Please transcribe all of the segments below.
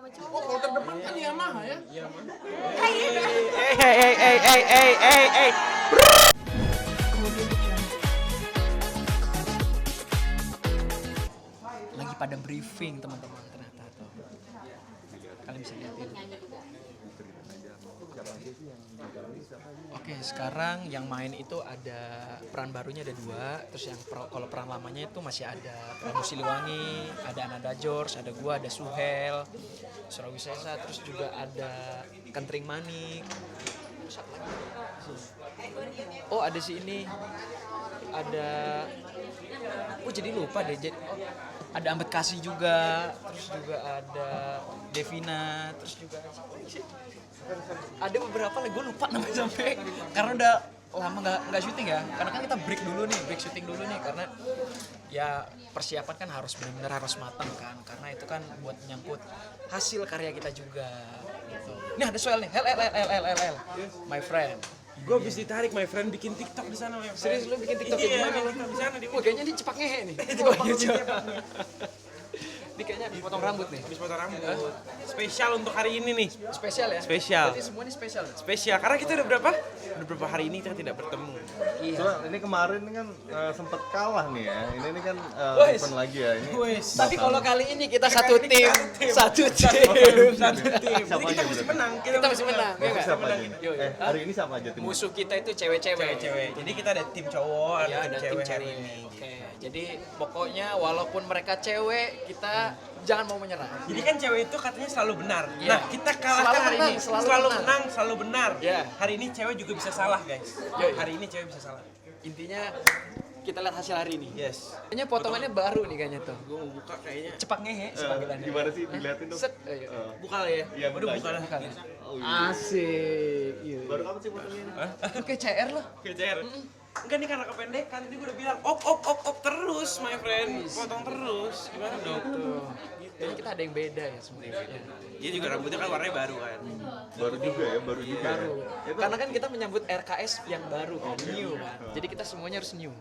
sama cowok. Oh, kalau terdepan kan Yamaha ya? Lagi pada briefing teman-teman ternyata tuh. Kalian bisa lihatin. Oke, sekarang yang main itu ada peran barunya ada 2, terus yang kalau peran lamanya itu masih ada Prabu Siliwangi, ada Ananda George, ada gua, ada Suhel, Surawi Sesa, terus juga ada Kentring Manik. Oh, ada si ini. Ada jadi lupa deh. Ada Ambet Kasih juga, terus juga ada Devina, terus juga ada beberapa lagi gue lupa namanya sampai karena udah lama nggak syuting ya, karena kan kita break syuting dulu nih karena ya persiapan kan harus benar-benar harus matang kan, karena itu kan buat nyangkut hasil karya kita juga gitu. Nih ada Soel nih, L, my friend. Gue habis ditarik my friend bikin TikTok di sana. Serius lu bikin TikTok iya, gimana? TikTok di sana. Wah, kayaknya dia cepak ngehe nih. Ini kayaknya habis potong rambut nih. Habis potong rambut. Spesial untuk hari ini nih. Spesial ya? Spesial. Berarti semua ini spesial. Spesial karena kita udah berapa hari ini kita tidak bertemu. Iya. Soalnya ini kemarin kan sempet kalah nih ya. Ini kan open lagi ya. Ini Tapi kalau kali ini kita satu tim. Satu tim. Siapa Jadi kita aja mesti berarti? menang. Kita mesti menang. Ya nggak? Siapa aja? Hari ini siapa aja tim? Musuh kita itu cewek-cewek. Cewek. Jadi kita ada tim cowok, Ya, ada ada tim tim cewek hari cewek. ini. Oke. Jadi pokoknya walaupun mereka cewek, kita jangan mau menyerah. Jadi kan cewek itu katanya selalu benar. Iya. Nah, kita kalahkan Selalu hari menang, ini. selalu Selalu menang. menang, selalu benar. Iya. Hari ini cewek juga bisa salah, guys. Yoi. Hari ini cewek bisa salah. Intinya kita lihat hasil hari ini. Yes. Kayaknya potongannya baru nih kayaknya tuh. Gue mau buka kayaknya. Cepak ngehe sepanggilannya. Gimana sih dilihatin dong? Set. Ayo. Buka lah ya. Iya, Udah buka buka aja. lah. Bukan ya? Oh, iya. Asik. Iya. Baru kapan sih fotonya ini? Oke, CR lah. Oke, CR. Enggak nih karena kependekan, tadi gue udah bilang op terus my friend, potong terus, gimana dong? Kayaknya kita ada yang beda ya sebenarnya. Dia juga rambutnya kan warnanya baru kan. Baru juga ya, baru juga. Baru. Ya. Itu Karena kan kita menyambut RKS yang baru kan, new kan. Jadi kita semuanya harus new.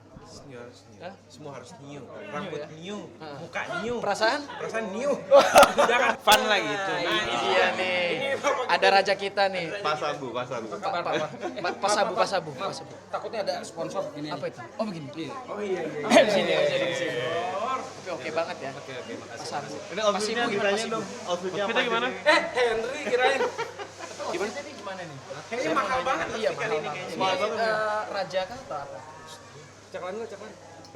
Hah? Semua harus new, rambut ya? new, Heeh. muka new, Perasaan? perasaan new, jangan fun lah gitu. Nah, ini dia nih. Ada raja kita nih. Pasabu. Pasabu. Takutnya ada sponsor ini. Apa itu? Oh begini. Oh iya. Di sini ya, di sini. Tapi oke banget ya. Pasabu. Ini outfitnya Pasibu, ditanya pasibu. dong. Outfitnya apa? Kita gimana? aja? Henry kirain. Gimana ini gimana nih? Kayaknya mahal banget Iya, kali mahal ini banget. kayaknya. Ini raja kan atau apa? Caklan lu, caklan.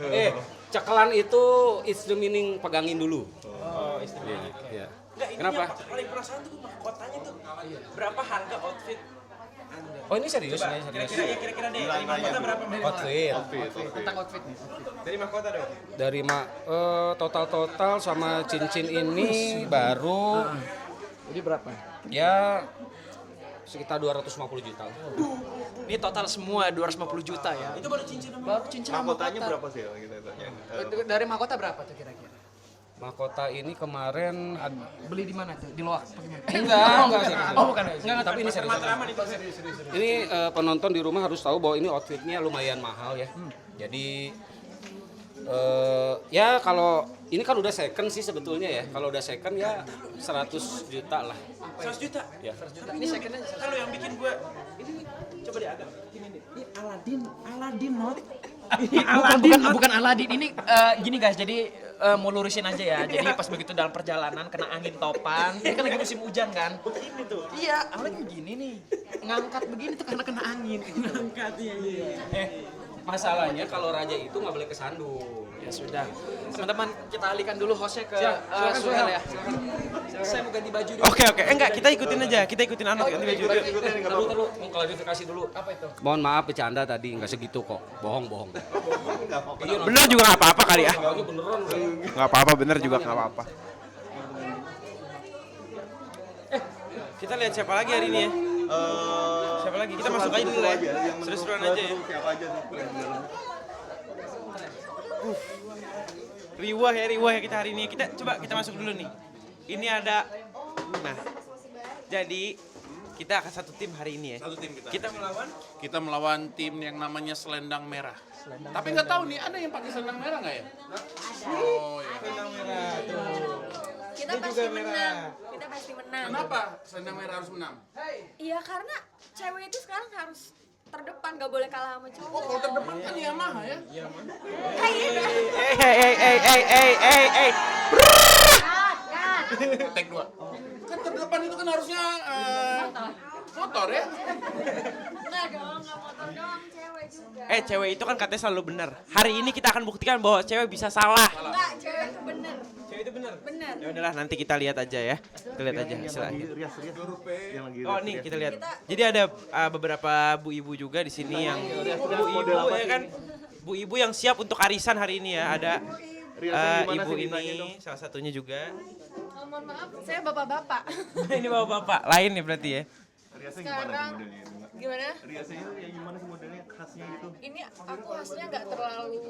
Eh, Caklan itu it's the meaning pegangin dulu. Oh, istimewa. Iya. Enggak, ini Kenapa? yang paling penasaran tuh mahkotanya tuh. Berapa harga outfit Anda? Oh ini serius Coba, nih, serius. kira-kira deh, dari mahkota berapa? Outfit. outfit. Tentang outfit nih. Dari mahkota dong. Dari total sama cincin ini baru Jadi berapa? ya sekitar 250 juta. Ini total semua 250 juta ya. Itu baru cincin sama. Baru cincin sama Mahkotanya mahkota. berapa sih kalau kita tanya? Dari mahkota berapa tuh kira-kira? Mahkota ini kemarin Beli di mana tuh? Di Loak? enggak serius. Oh bukan. Enggak, tapi ini serius. Matraman itu. Ini penonton di rumah harus tahu bahwa ini outfitnya lumayan mahal ya. Jadi ya kalau ini kan udah second sih sebetulnya ya. Kalau udah second ya 100 juta lah. 100 juta. Ya. Ini secondnya Kalau yang bikin gue ini coba deh agak gini nih. Ini Aladin not. bukan Aladin. Ini gini guys, jadi mau lurusin aja ya. Jadi pas begitu dalam perjalanan kena angin topan. Ini kan lagi musim hujan kan? Begini tuh. Iya, awalnya begini nih. Ngangkat begini tuh karena kena angin. Angkat iya. Masalahnya kalau raja itu nggak boleh kesandung. Ya sudah. Teman-teman, kita alihkan dulu hostnya ke Suhel ya. Saya mau ganti baju dulu. Oke, enggak kita ikutin aja. Kita ikutin anak ganti baju. Terlalu mau klarifikasi dulu. Apa itu? Mohon maaf bercanda tadi nggak segitu kok. Bohong. Bener juga nggak apa-apa kali ya. Ini beneran. Nggak apa-apa, bener juga nggak apa-apa. Kita lihat siapa lagi hari ini ya? Siapa lagi? Kita masuk aja dulu lah ya. Seru-seruan aja ya. Siapa aja sih? Riwah ya kita hari ini. Kita masuk dulu nih. Ini ada. Nah, jadi kita akan satu tim hari ini ya. Satu tim kita. Kita melawan. Kita melawan tim yang namanya Selendang Merah. Tapi nggak tahu nih ada yang pakai selendang merah nggak ya? Oh iya. Selendang merah. Kita Dia pasti juga menang. merah. Kita pasti menang. Kenapa selendang merah harus menang? Iya karena cewek itu sekarang harus terdepan, gak boleh kalah sama cowok. Oh, kalau terdepan kan Yamaha ya. Take 2. Kan terdepan itu kan harusnya motor ya. Enggak dong, gak motor doang, cewek juga. Cewek itu kan katanya selalu benar. Hari ini kita akan buktikan bahwa cewek bisa salah. Enggak, cewek itu bener. Cewek itu benar. Bener. Ya udahlah nanti kita lihat aja ya. Kita lihat aja Yang hasilnya. lagi rias yang lagi Oh nih kita lihat. Jadi ada beberapa bu ibu juga di sini yang bu ibu ya kan. Bu ibu yang siap untuk arisan hari ini ya. Ada ibu ini salah satunya juga. Oh, mohon maaf, saya bapak-bapak. Ini bapak-bapak lain nih berarti ya. Riasnya gimana Sekarang modelnya? gimana? Riasnya kayak gimana sih modelnya khasnya gitu? Ini aku hasilnya nggak terlalu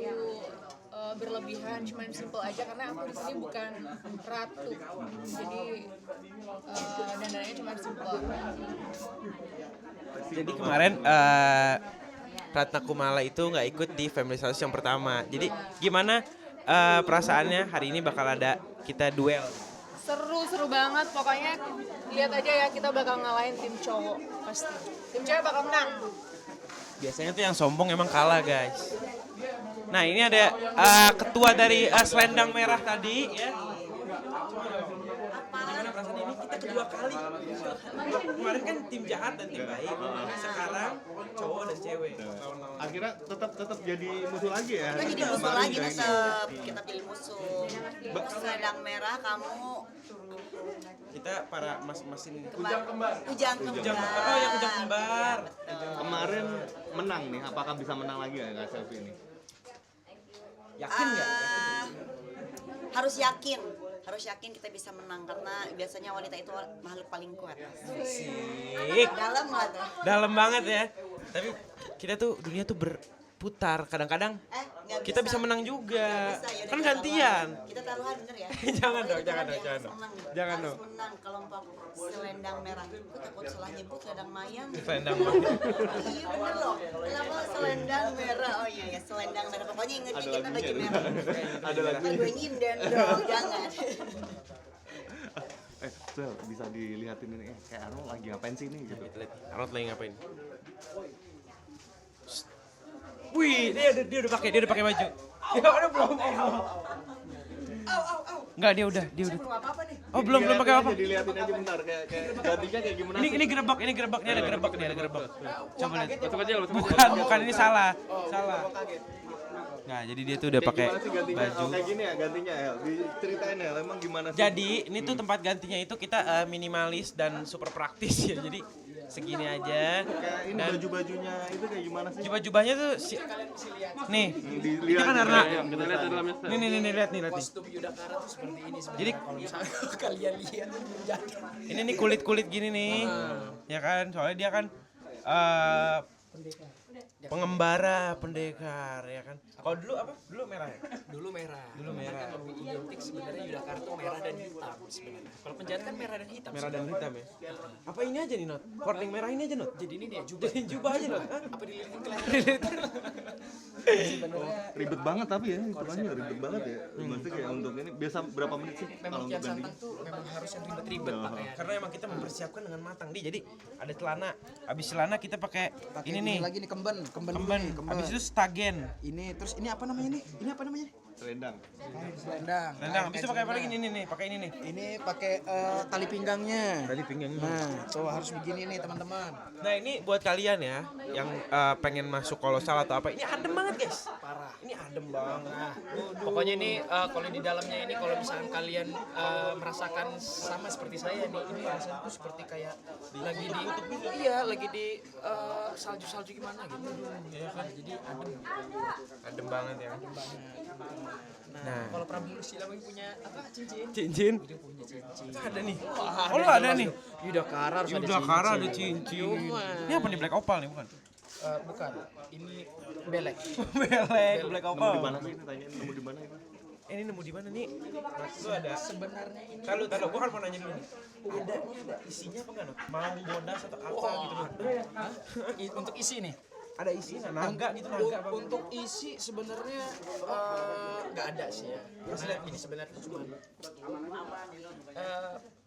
berlebihan, cuma simple aja karena aku di sini bukan ratu, jadi dandanannya cuma simple. Jadi kemarin Ratna Kumala itu nggak ikut di Family Status yang pertama. Jadi gimana perasaannya hari ini bakal ada kita duel? Seru banget, pokoknya lihat aja ya, kita bakal ngalahin tim cowok pasti. Tim cewek bakal menang. Biasanya tuh yang sombong emang kalah guys. Nah ini ada ketua dari Selendang Merah tadi ya. Gimana perasaan ini? Kita kedua kali. Kemarin kan tim jahat dan tim baik. Sekarang cowok dan cewek. Akhirnya tetap jadi musuh lagi ya? Kita jadi musuh lagi tetap, kita pilih musuh. Selendang merah kamu Kita para masing-masing kujang kembar. Oh ya kujang kembar. Kemarin menang nih, apakah bisa menang lagi ya nggak selfie ini? Yakin nggak? Harus yakin kita bisa menang karena biasanya wanita itu makhluk paling kuat. Sik. Dalam lah tuh. Dalam banget ya. Tapi kita tuh dunia tuh berputar. Kadang-kadang Nggak kita bisa menang juga. Bisa, yaudah Kan kita gantian. taruhan. Kita taruhan bener ya. Jangan dong, Kita jangan taruhan dong, ya, jangan dong. harus menang. Jangan Harus dong. menang kelompok selendang merah. Aku takut salah nyebut selendang mayang. Selendang Merah. Iya bener loh. Kenapa selendang merah? Oh iya ya selendang merah. Pokoknya ingetnya Ada kita baju lagunya. merah. Ada lagi. Gue nyinden dong, jangan. Sel, bisa dilihatin ini kayak Arnold lagi ngapain sih ini gitu. Arnold lagi ngapain? Wih, dia udah pakai baju. Ya udah belum. Enggak, dia udah. Oh, belum pakai apa. Dilihatin aja bentar kayak gantinya kayak gimana. Ini gerebak, ini ada gerebak. Coba lihat. Bukan ini salah. Nah, jadi dia tuh udah pakai Gimana sih gantinya? baju. Oh, kayak gini ya gantinya ya. Diceritain ya, emang gimana sih? Jadi ini tuh tempat gantinya itu kita minimalis dan super praktis ya. Jadi segini aja. Kayak ini Dan baju-bajunya itu kayak gimana sih? jubah-jubahnya tuh nih. Dilihat kan karena Kita lihat di dalamnya. Nih lihat nih. Kostum Yudhakara tuh seperti ini sebenarnya. Jadi Kalau misalnya kalian lihat ini nih kulit gini nih. Ya kan? Soalnya dia kan pengembara, pendekar ya kan. Kalau dulu apa? Dulu merah ya? dulu merah. merah. Kan lebih identik sebenarnya Yudhakara tuh merah dan hitam sebenarnya. Kalau penjahat kan merah dan hitam. Merah dan hitam ya. Apa ini aja nih, Not? Korting merah ini aja, Not. Jadi ini dia jubah. Jadi jubah aja, Not. Hah? Apa dililitin kelihatan? ribet banget tapi ya, hitungannya ribet banget ya. Maksudnya kayak untuk ini biasa berapa menit sih Memang kalau untuk Kian ganti? Santang tuh memang harus yang ribet-ribet pakaian. Karena emang kita mempersiapkan dengan matang nih. Jadi ada celana. Habis celana kita pakai ini nih. Lagi nih kemben Kemben. Habis itu stagen. Ini terus ini apa namanya nih? Ini apa namanya? Selendang. Selendang. Selendang. Habis itu pakai apa lagi nih? Pakai ini nih. Ini pakai tali pinggangnya. Tali pinggangnya. Nah, tuh harus begini nih teman-teman. Nah ini buat kalian ya yang pengen masuk kolosal atau apa, ini adem banget guys. Parah. Ini adem banget. Nah, pokoknya ini kalau di dalamnya ini kalau misalkan kalian merasakan sama seperti saya nih, ini rasanya tuh seperti kayak lagi di salju-salju gimana gitu. Ya kan? Jadi Adem banget ya. Nah, kalau Prabu Sila punya apa cincin? Cincin. Dia punya cincin. Ada nih. Oh lu ada nih. Yudhakara harus ada Yudhakara cincin. ada cincin. Ini apa nih, Black Opal nih bukan? Bukan. Ini belek. Belek, Black Nemu di Opal. mana sih? Tanyain nemu di mana itu? Ini nemu di mana nih? Itu ada. Sebenarnya ini Tahu, gua kan mau nanya dulu nih. Ada isinya apa enggak, Not? Mau bodas atau apa gitu, Not? untuk isi nih. Ada isi naga gitu, naga apa? Untuk isi sebenarnya nggak ada sih ya. Karena ini sebenarnya cuma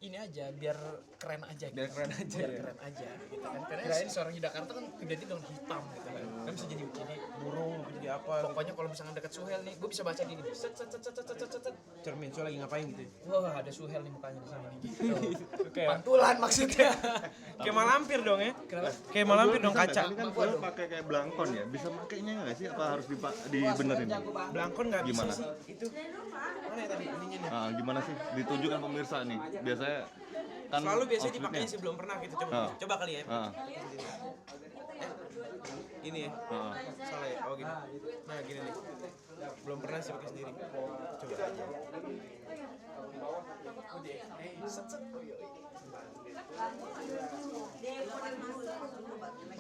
ini aja biar keren aja. Biar keren aja. Keren aja gitu kan. Karena seorang Yogyakarta kan identik dengan hitam gitu kan. Kan bisa jadi burung, jadi apa. Pokoknya kalau misalnya dekat Suhel nih, gue bisa baca gini nih. Set. Cermin so lagi ngapain gitu. Wah, ada Suhel nih mukanya di sini nih gitu. Pantulan maksudnya. Kayak malampir dong ya. Kenapa? Kayak malampir dong kaca. Ini kan gue pakai kayak belangkon ya. Bisa makainya nggak sih? Apa harus dibenerin? Belangkon nggak bisa Gimana? sih. Itu mana ya tadi ininya nih. Ah, gimana sih? Ditunjukkan pemirsa nih. Biasanya kan Selalu biasanya outfitnya. dipakai sih, belum pernah gitu. Coba kali ya. Ah, Ini ya. ah. Salah ya. Oh gini. Nah gini nih. Belum pernah sih pakai sendiri. Coba aja.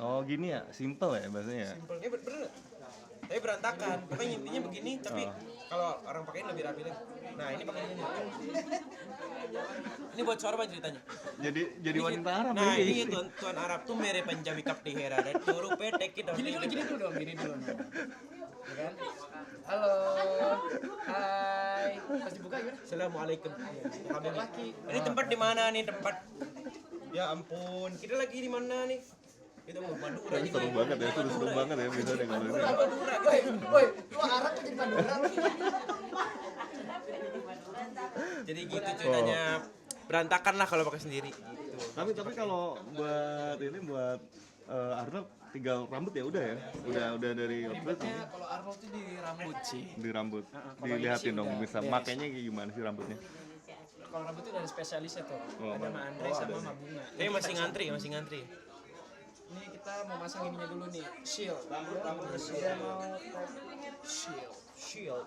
Oh gini ya, simple ya bahasanya ya. Simpel. Bener. Tapi berantakan. Makanya intinya begini, tapi kalau orang pakai lebih rapi lagi. Nah ini pakai ini. Ini buat suara apa ceritanya? Jadi wanita Arab Nah ini. ini tuan Arab tuh mere Panjabi kap di hera dan turu pete kita. Gini dulu dong. Ya kan? Halo. Hai. Pas dibuka gimana? Assalamualaikum. Habib laki. Ini tempat di mana nih tempat? Ya ampun, kita lagi di mana nih? Itu mau Madura. Ini seru banget ya, seru banget ya biasanya kalau ini. Woi, lu Arab tuh jadi Madura. Jadi gitu ceritanya. Berantakan lah kalau pakai sendiri. Tapi kalau buat Arnold tinggal rambut ya udah ya. Udah dari outfit Kalau Arnold tuh di rambut sih. di rambut. Dilihatin dong bisa makainya kayak gimana sih rambutnya. Kalau rambut tuh dari spesialisnya tuh. Oh, Ada Ma Andre sama Ma Bunga. Masih ngantri. Ini kita mau masang ininya dulu nih, shield. Shield.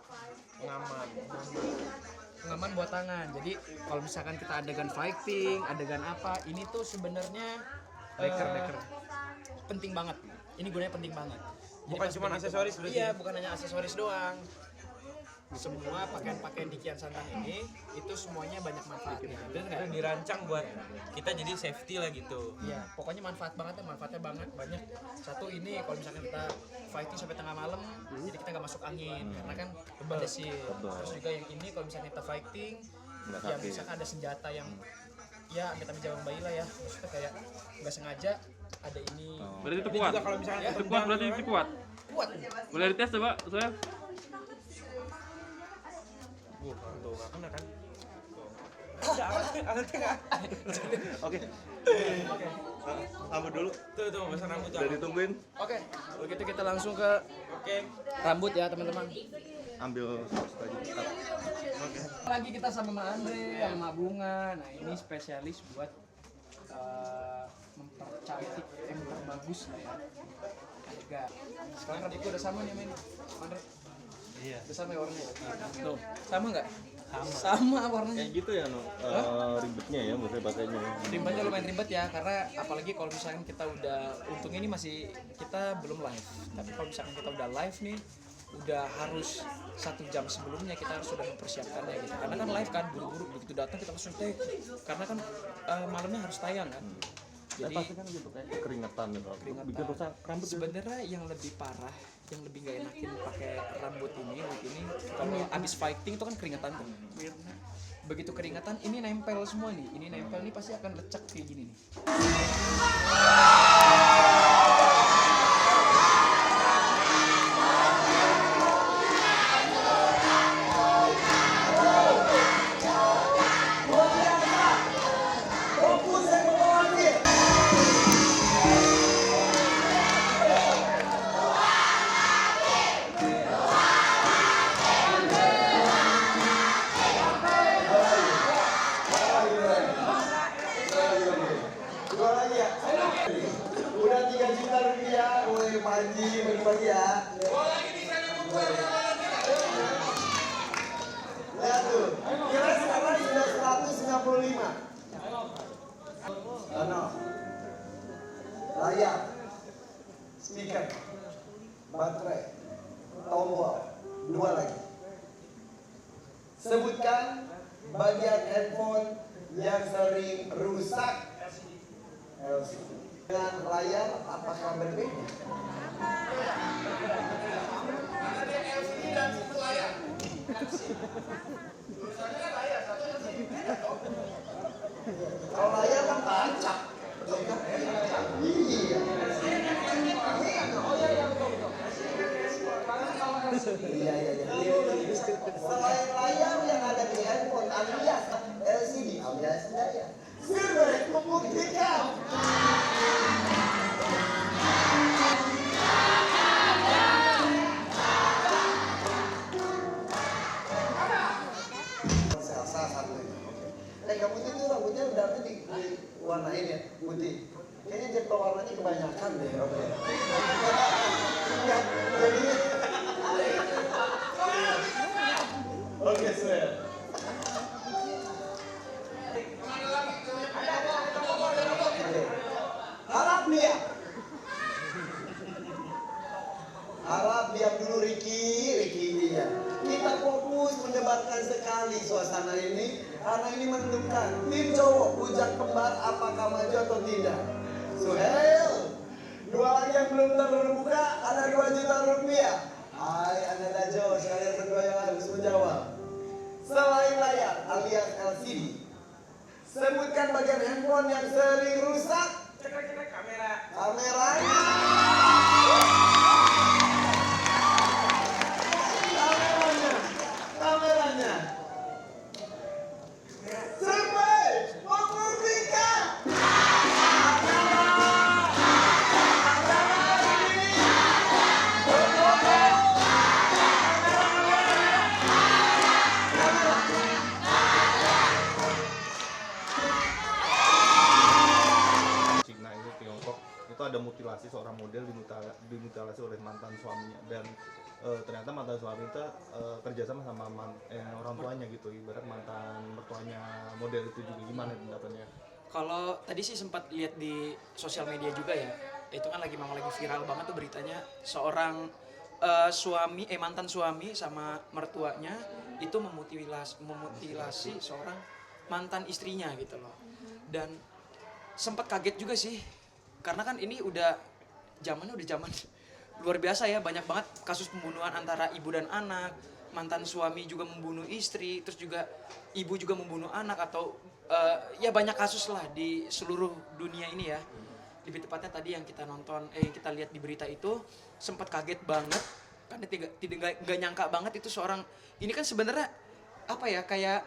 Ngaman. Pengaman buat tangan. Jadi kalau misalkan kita adegan fighting, adegan apa, ini tuh sebenarnya deker. Penting banget. Ini gunanya penting banget. Jadi Bukan pas cuma begitu- aksesoris berarti. Iya, bukan hanya aksesoris doang. Semua pakaian-pakaian di Kian Santang ini itu semuanya banyak manfaatnya. Bener nggak? Itu dirancang buat kita jadi safety lah gitu. Iya, pokoknya manfaatnya banget banyak. Satu ini kalau misalkan kita fighting sampai tengah malam, jadi kita nggak masuk angin karena kan ada shield. Terus juga yang ini kalau misalnya kita fighting, yang misalkan ada senjata yang ya amit-amit jawab bayi lah ya, maksudnya kayak nggak sengaja ada ini. Berarti itu Ini kuat. juga kalau misalnya Itu kuat berarti itu kuat. Kuat. Boleh dites coba, saya. tuh nggak kena kan? Alatnya nggak. Oke. Rambut dulu. Tuh pasang rambut Udah ditungguin. Oke, kalau gitu kita langsung ke Oke. rambut ya teman-teman. Ambil lagi. Lagi kita sama Ma Andre, sama Ma Bunga. Nah ini spesialis buat mempercantik, memperbagus lah ya. Adegan. Sekarang rambutku udah sama nih Men. Andre. Iya. Udah sama ya warnanya. Tuh, sama nggak? Sama warnanya. Kayak gitu ya, no. Ribetnya ya, maksudnya pakainya. Ribetnya lumayan ribet ya, karena apalagi kalau misalkan kita udah, untungnya ini masih kita belum live. Tapi kalau misalkan kita udah live nih, udah harus 1 jam sebelumnya kita harus sudah mempersiapkannya gitu. Karena kan live kan, buru-buru begitu datang kita langsung take. Karena kan malamnya harus tayang kan. Jadi Pasti kan gitu kayak keringetan gitu. Bikin rusak rambut. sebenarnya yang lebih parah, yang lebih gak enakin pakai rambut ini, kalau abis fighting itu kan keringetan tuh. Begitu keringetan, ini nempel semua nih. Ini nempel nih pasti akan lecek kayak gini nih. Udah 3 juta rupiah, woi Panji bagi-bagi ya. Lihat tuh, kira sekarang sudah 195. Ano, layar, speaker, baterai, tombol, 2 lagi. Sebutkan bagian headphone yang sering rusak. LCD. dengan layar apakah berbeda? Kalau layar kan tancap. Iya. Iya. Selain layar yang ada di handphone alias LCD alias layar, Silverek membuktikan. Salah satu. Kamu itu rambutnya udah diwarnain ya putih. Kayaknya dia pewarnanya kebanyakan deh. Jadi oke, sir. Harap diam dulu Ricky iya. Kita fokus mendebatkan sekali suasana ini karena ini menentukan tim cowok bujang kembar apakah maju atau tidak. Suhel, 2 lagi yang belum terbuka ada 2 juta rupiah. Hai Anda Dajo, kalian berdua yang harus menjawab. Selain layar alias LCD, sebutkan bagian handphone yang sering rusak. Kameranya. Kameranya. Sampai membuktikan. Cina itu Tiongkok itu ada mutilasi seorang model dimutilasi oleh mantan suaminya dan ternyata mantan suami itu kerjasama sama orang tuanya gitu, ibarat mantan mertuanya model itu juga. Gimana pendapatnya? Kalau tadi sih sempat lihat di sosial media juga ya, itu kan memang lagi viral banget tuh beritanya seorang mantan suami sama mertuanya itu memutilasi seorang mantan istrinya gitu loh. Dan sempat kaget juga sih, karena kan ini zamannya udah zaman luar biasa ya, banyak banget kasus pembunuhan antara ibu dan anak, mantan suami juga membunuh istri, terus juga ibu juga membunuh anak atau ya banyak kasus lah di seluruh dunia ini ya. Lebih tepatnya tadi yang kita kita lihat di berita itu sempat kaget banget karena tidak nyangka banget itu seorang ini kan sebenarnya apa ya, kayak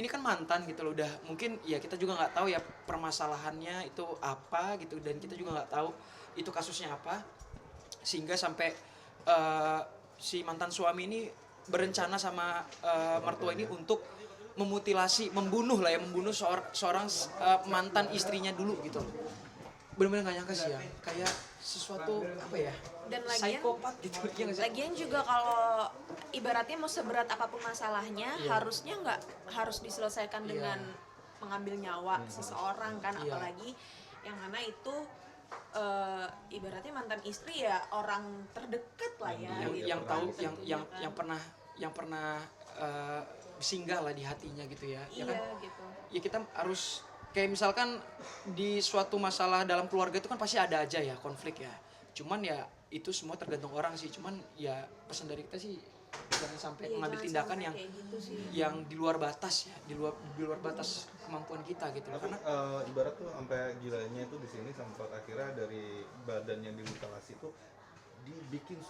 ini kan mantan gitu loh, udah mungkin ya kita juga nggak tahu ya permasalahannya itu apa gitu, dan kita juga nggak tahu itu kasusnya apa sehingga sampai si mantan suami ini berencana sama mertua ini untuk membunuh seorang mantan istrinya dulu gitu. Benar-benar nggak nyangka sih ya, kayak sesuatu apa ya, Dan lagian, psikopat gitu. Lagian juga kalau ibaratnya mau seberat apapun masalahnya, harusnya nggak harus diselesaikan dengan mengambil nyawa seseorang kan, apalagi yang mana itu ibaratnya mantan istri ya orang terdekat lah ya. Yang tahu, yang pernah singgah lah di hatinya gitu ya. Iya, Ya kan? gitu. Ya kita harus kayak misalkan di suatu masalah dalam keluarga itu kan pasti ada aja ya konflik ya. Cuman ya itu semua tergantung orang sih. Cuman ya pesan dari kita sih jangan sampai mengambil tindakan yang gitu sih. yang di luar batas ya, di luar batas kemampuan kita gitu loh. Karena Ibarat tuh sampai gilanya itu di sini sampai akhirnya dari badan yang dimutilasi itu dibikin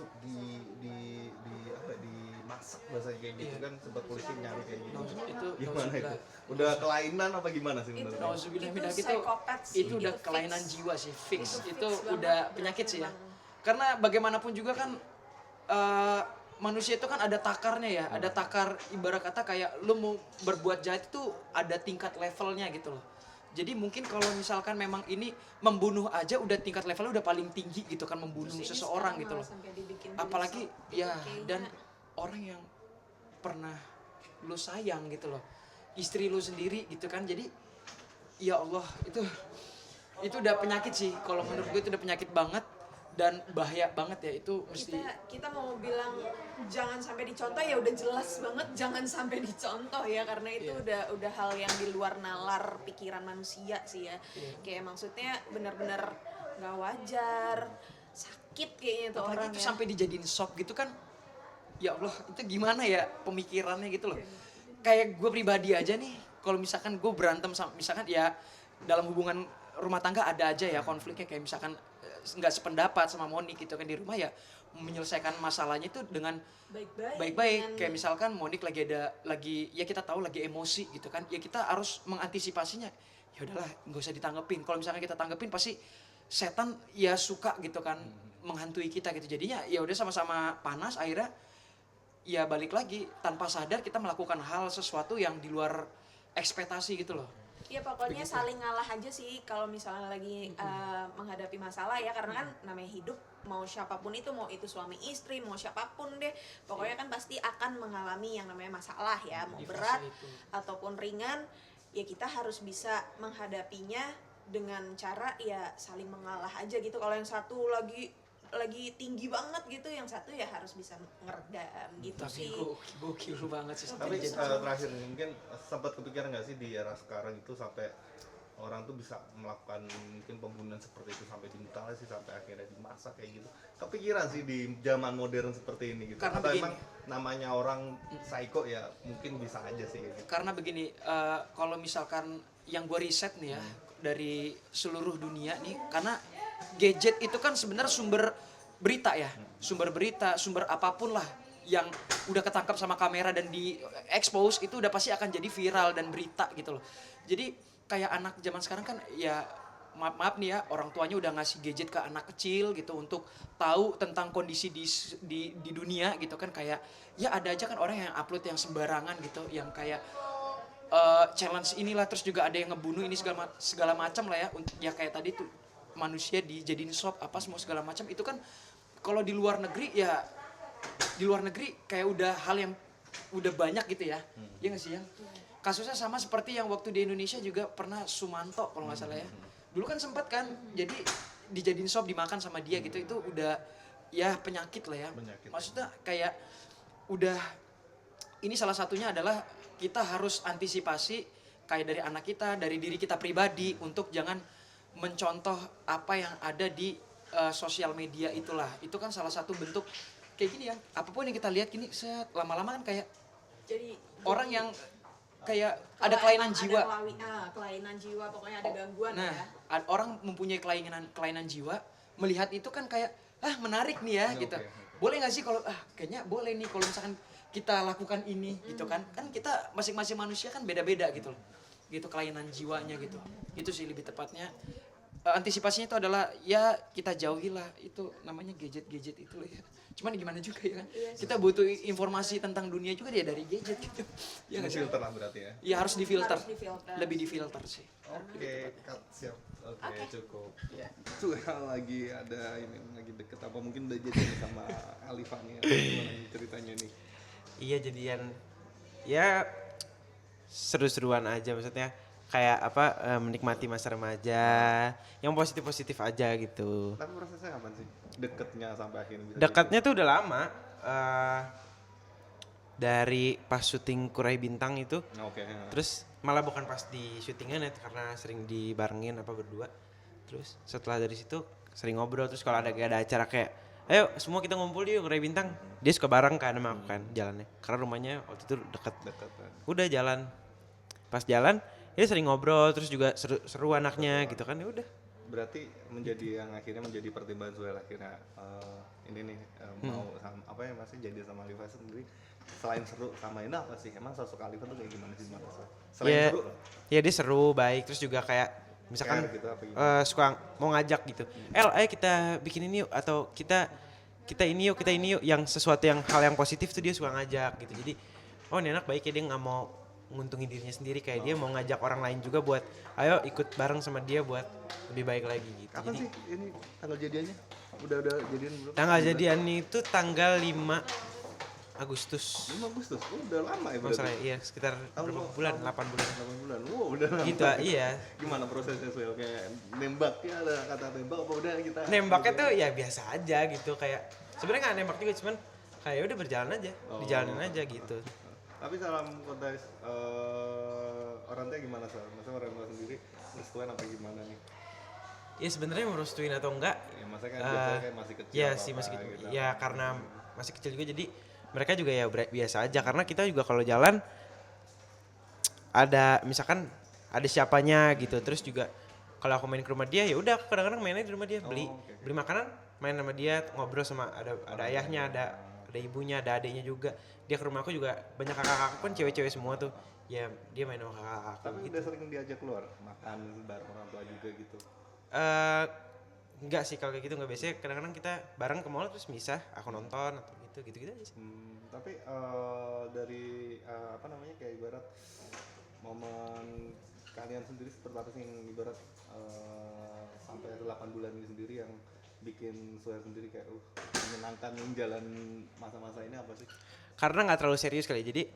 dimasak bahasanya kayak gitu kan, sempat polisi nyari kayak gitu. itu Gimana itu? Udah kelainan apa gimana sih menurut kamu? nauzubillah min dzalik psikopat sih, itu udah itu kelainan fix. jiwa sih, fix. Itu Itu fix udah banget, penyakit sih ya. memang. Karena bagaimanapun juga kan manusia itu kan ada takarnya ya, ada takar, ibarat kata kayak lu mau berbuat jahat itu ada tingkat levelnya gitu loh. Jadi mungkin kalau misalkan memang ini membunuh aja udah tingkat levelnya udah paling tinggi gitu kan, membunuh Terus ini seseorang sekarang gitu loh. malah sampai dibikin Apalagi jadi ya kayaknya dan orang yang pernah lu sayang gitu loh, istri lu sendiri gitu kan. Jadi ya Allah, itu udah penyakit sih, kalau menurut gue itu udah penyakit banget. dan bahaya banget ya itu mesti. Kita mau bilang jangan sampai dicontoh ya udah jelas banget jangan sampai dicontoh ya, karena itu udah hal yang di luar nalar pikiran manusia sih ya. Kayak maksudnya benar-benar nggak wajar, sakit kayaknya tuh Apalagi orang itu ya. sampai dijadiin shop gitu kan, ya Allah itu gimana ya pemikirannya gitu loh. Kayak gue pribadi aja nih, kalau misalkan gue berantem sama, misalkan ya dalam hubungan rumah tangga ada aja ya konfliknya, kayak misalkan nggak sependapat sama Monik gitu kan di rumah, ya menyelesaikan masalahnya itu dengan baik-baik. Kayak misalkan Monik lagi ya kita tahu lagi emosi gitu kan, ya kita harus mengantisipasinya. Ya udahlah nggak usah ditanggepin, kalau misalkan kita tanggepin pasti setan ya suka gitu kan menghantui kita gitu. Jadinya ya udah sama-sama panas, akhirnya ya balik lagi tanpa sadar kita melakukan hal sesuatu yang di luar ekspektasi gitu loh. Ya pokoknya saling ngalah aja sih kalau misalnya lagi menghadapi masalah ya, karena kan namanya hidup, mau siapapun itu, mau itu suami istri, mau siapapun deh, pokoknya kan pasti akan mengalami yang namanya masalah ya, mau berat ataupun ringan, ya kita harus bisa menghadapinya dengan cara ya saling mengalah aja gitu. Kalau yang satu lagi tinggi banget gitu, yang satu ya harus bisa ngeredam gitu. Tapi sih. gokil banget sih. Tapi terakhir mungkin sempat kepikiran nggak sih di era sekarang itu sampai orang tuh bisa melakukan mungkin pembunuhan seperti itu sampai dimutilasi sampai akhirnya dimasak kayak gitu. Kepikiran sih di zaman modern seperti ini gitu. Karena atau begini, emang namanya orang psycho ya mungkin bisa aja sih kayak gitu. Karena begini, kalau misalkan yang gue riset nih ya dari seluruh dunia nih, karena gadget itu kan sebenarnya sumber berita ya, sumber apapun lah yang udah ketangkap sama kamera dan di expose itu udah pasti akan jadi viral dan berita gitu loh. Jadi kayak anak zaman sekarang kan ya maaf nih ya, orang tuanya udah ngasih gadget ke anak kecil gitu untuk tahu tentang kondisi di dunia gitu kan. Kayak ya ada aja kan orang yang upload yang sembarangan gitu, yang kayak challenge inilah, terus juga ada yang ngebunuh ini segala macam lah ya. Ya kayak tadi tuh manusia dijadiin shop apa semua segala macam itu kan. Kalau di luar negeri ya, di luar negeri kayak udah hal yang udah banyak gitu ya. Iya nggak sih yang kasusnya sama seperti yang waktu di Indonesia juga pernah Sumanto kalau nggak salah ya. Dulu kan sempat kan jadi dijadiin shop dimakan sama dia gitu, itu udah ya penyakit lah ya. Maksudnya kayak udah, ini salah satunya adalah kita harus antisipasi kayak dari anak kita, dari diri kita pribadi untuk jangan mencontoh apa yang ada di sosial media itulah. Itu kan salah satu bentuk kayak gini ya, apapun yang kita lihat gini lama-lama kan kayak Jadi orang yang kayak ada kelainan jiwa. Kelainan jiwa, pokoknya ada gangguan Nah, ya. orang mempunyai kelainan jiwa, melihat itu kan kayak menarik nih ya gitu. Boleh nggak sih kalau kayaknya boleh nih kalau misalkan kita lakukan ini gitu kan. Kan kita masing-masing manusia kan beda-beda gitu loh. Gitu kelainan jiwanya gitu. Itu sih lebih tepatnya. Antisipasinya itu adalah ya kita jauhilah itu namanya gadget-gadget itu ya. Cuman gimana juga ya kan. Kita butuh informasi tentang dunia juga dia dari gadget gitu. Ya nggak sih? Filter lah berarti ya. Ya harus difilter. Harus difilter. Lebih difilter sih. Oke, siap. Oke, cukup. Tuh lagi ada ini lagi deket apa mungkin udah jadi sama Alifanya. Gimana nih ceritanya nih? Iya jadian ya seru-seruan aja, maksudnya kayak menikmati masa remaja yang positif-positif aja gitu. Tapi prosesnya kapan sih? Deketnya sampai akhirnya bisa Dekatnya tuh udah lama, dari pas syuting Kurai Bintang itu. Oke. Terus malah bukan pas di syutingan ya, karena sering dibarengin berdua. Terus setelah dari situ sering ngobrol, terus kalau ada acara kayak ayo semua kita ngumpul yuk Kurai Bintang, dia suka bareng kan sama aku kan jalannya, karena rumahnya waktu itu dekat. Udah jalan, pas jalan dia sering ngobrol, terus juga seru anaknya gitu kan, ya udah. Berarti menjadi yang akhirnya menjadi pertimbangan Zuel akhirnya ini nih mau sama, apa ya masih jadi sama Alifa sendiri. Selain seru sama ini apa sih? Emang sosok Alifa tuh kayak gimana sih menurut saya? Selain seru loh. Ya dia seru, baik, terus juga kayak misalkan gitu, suka mau ngajak gitu. Ayo kita bikin ini yuk, atau kita ini yuk yang sesuatu yang hal yang positif tuh dia suka ngajak gitu. Jadi oh ini anak baik ya, dia nggak mau nguntungin dirinya sendiri, kayak dia mau ngajak orang lain juga buat ayo ikut bareng sama dia buat lebih baik lagi gitu. Kapan jadi, sih ini tanggal jadiannya? Udah jadian belum? Tanggal jadian itu tanggal 5 Agustus. 5 Agustus. Oh, udah lama ya Masalah berarti. iya sekitar berapa bulan? 8 bulan. 8 bulan. Wow, udah lama. Gitu iya. Gimana prosesnya Swel? Kayak nembak ya, ada kata tembak apa udah kita Nembaknya tuh ya biasa aja gitu kayak sebenarnya nggak nembak juga cuman kayak udah berjalan aja, dijalanin aja gitu. Tapi salam konteks orang tua gimana Swel? Maksudnya orang tua sendiri restuin apa gimana nih? Ya sebenarnya mau restuin atau enggak? Ya masa kan biasanya kayak masih kecil. Ya sih masih kecil. gitu. Ya karena masih kecil juga jadi mereka juga ya biasa aja karena kita juga kalau jalan ada misalkan ada siapanya gitu terus juga kalau aku main ke rumah dia ya udah kadang-kadang mainnya di rumah dia beli makanan main sama dia ngobrol sama ada ayahnya ada ibunya ada adiknya juga dia ke rumah aku juga banyak kakak-kakak pun cewek-cewek semua tuh ya dia main sama kakak-kakak Tapi gitu. udah sering diajak keluar makan bareng orang tua juga gitu. Enggak sih kalau kayak gitu nggak biasanya kadang-kadang kita bareng ke mall terus misah aku nonton atau gitu aja sih. Tapi dari apa namanya kayak ibarat momen kalian sendiri seperti apa sih yang ibarat sampai 8 bulan ini sendiri yang bikin Swel sendiri kayak menyenangkan jalan masa-masa ini apa sih? Karena nggak terlalu serius kali jadi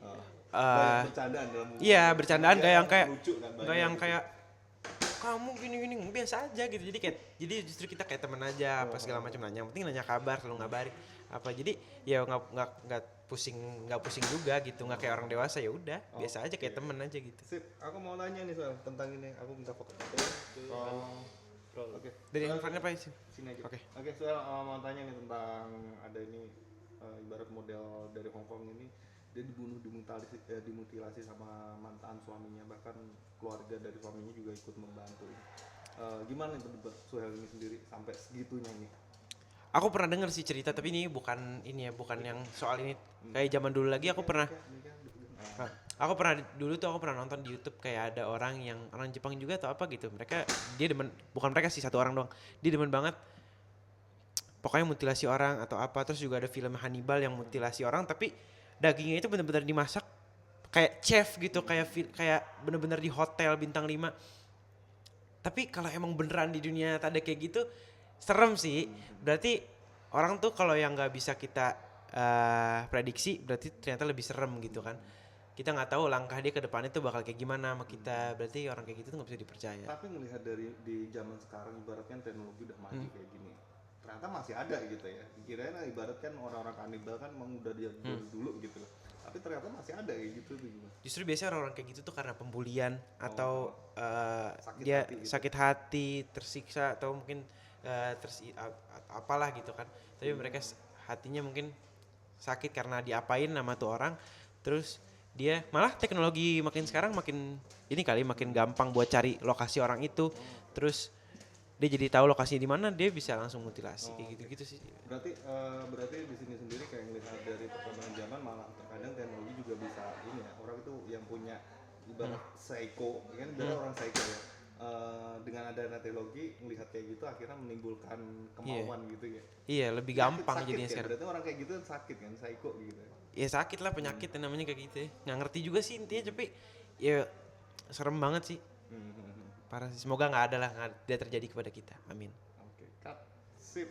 Banyak bercandaan dalam iya bercandaan Iya, kayak yang kayak lucu kan, nggak banyak yang gitu. kayak kamu gini biasa aja gitu jadi justru kita kayak temen aja apa segala macam nanya yang penting nanya kabar selalu ngabarin apa jadi ya nggak pusing juga gitu nggak kayak orang dewasa ya udah biasa aja kayak temen aja gitu. Sip, aku mau nanya nih Swel tentang ini. Aku minta foto. Oke. Dari handphone apa sih? Sini aja. Oke. Oke, Swel mau tanya nih tentang ada ini ibarat model dari Hong Kong ini dia dibunuh dimutilasi sama mantan suaminya bahkan keluarga dari suaminya juga ikut membantu. Gimana nih Swel ini sendiri sampai segitunya ini? Aku pernah denger sih cerita tapi ini bukan yang soal ini kayak zaman dulu lagi aku pernah nonton di YouTube kayak ada orang Jepang juga atau apa gitu dia demen bukan mereka sih satu orang doang dia demen banget pokoknya mutilasi orang atau apa terus juga ada film Hannibal yang mutilasi orang tapi dagingnya itu benar-benar dimasak kayak chef gitu kayak benar-benar di hotel bintang 5 tapi kalau emang beneran di dunia nyata ada kayak gitu serem sih berarti orang tuh kalau yang nggak bisa kita prediksi berarti ternyata lebih serem gitu kan kita nggak tahu langkah dia ke depannya tuh bakal kayak gimana sama kita berarti orang kayak gitu tuh nggak bisa dipercaya. Tapi ngelihat di zaman sekarang ibaratnya teknologi udah maju kayak gini ternyata masih ada gitu ya kirain ibaratkan orang-orang kanibal kan emang udah dia dulu gitu loh tapi ternyata masih ada kayak gitu tuh gimana? Justru biasanya orang-orang kayak gitu tuh karena pembulian atau sakit hati hati tersiksa atau mungkin apalah gitu kan tapi mereka hatinya mungkin sakit karena diapain sama tuh orang terus dia malah teknologi makin sekarang makin gampang buat cari lokasi orang itu terus dia jadi tahu lokasinya di mana dia bisa langsung mutilasi kayak gitu-gitu sih. Berarti di sini sendiri kayak ngelihat dari perkembangan zaman malah terkadang teknologi juga bisa ini ya orang itu yang punya ibarat psycho kan ibarat orang psycho ya dengan adanya teknologi melihat kayak gitu akhirnya menimbulkan kemauan gitu ya. Iya lebih gampang jadinya kan? sekarang. Berarti orang kayak gitu sakit kan psycho gitu. Ya sakit lah penyakit yang namanya kayak gitu ya. Nggak ngerti juga sih intinya tapi ya serem banget sih. Parah sih. Semoga nggak ada terjadi kepada kita. Amin. Oke, cut. Sip.